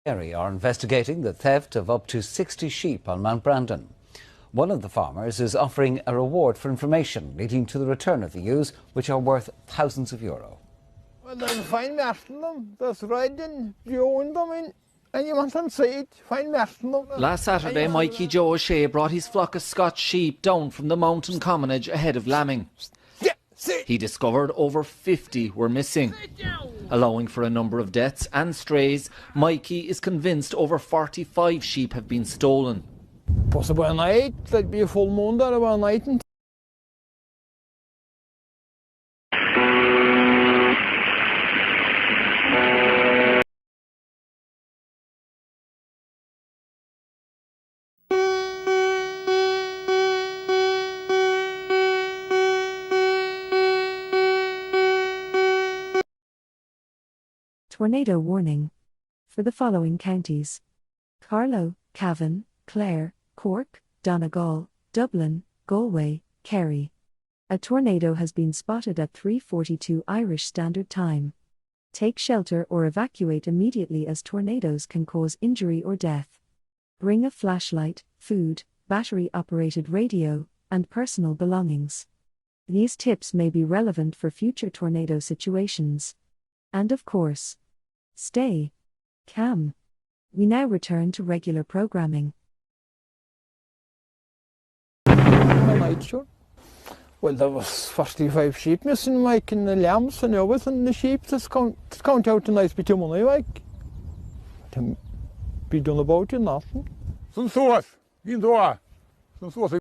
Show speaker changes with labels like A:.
A: Kerry are investigating the theft of up to 60 sheep on Mount Brandon. One of the farmers is offering a reward for information leading to the return of the ewes, which are worth thousands of euro.
B: Well, there's a fine them. There's red and Joe them in. And you want to see it, fine them.
C: Last Saturday, Mikey Joe O'Shea brought his flock of Scotch sheep down from the mountain commonage ahead of lambing. He discovered over 50 were missing. Allowing for a number of deaths and strays, Mikey is convinced over 45 sheep have been stolen.
B: Possibly a night, there'd be a full moon there about night.
D: Tornado warning for the following counties: Carlow, Cavan, Clare, Cork, Donegal, Dublin, Galway, Kerry. A tornado has been spotted at 3:42 Irish Standard Time. Take shelter or evacuate immediately as tornadoes can cause injury or death. Bring a flashlight, food, battery-operated radio, and personal belongings. These tips may be relevant for future tornado situations. And of course, stay calm. We now return to regular programming.
B: Night, sure. Well, there was 45 sheep missing, Mike, and the lambs and everything. The sheep just count out a nice bit of money, Mike. To be done about it, nothing.
E: Some sauce,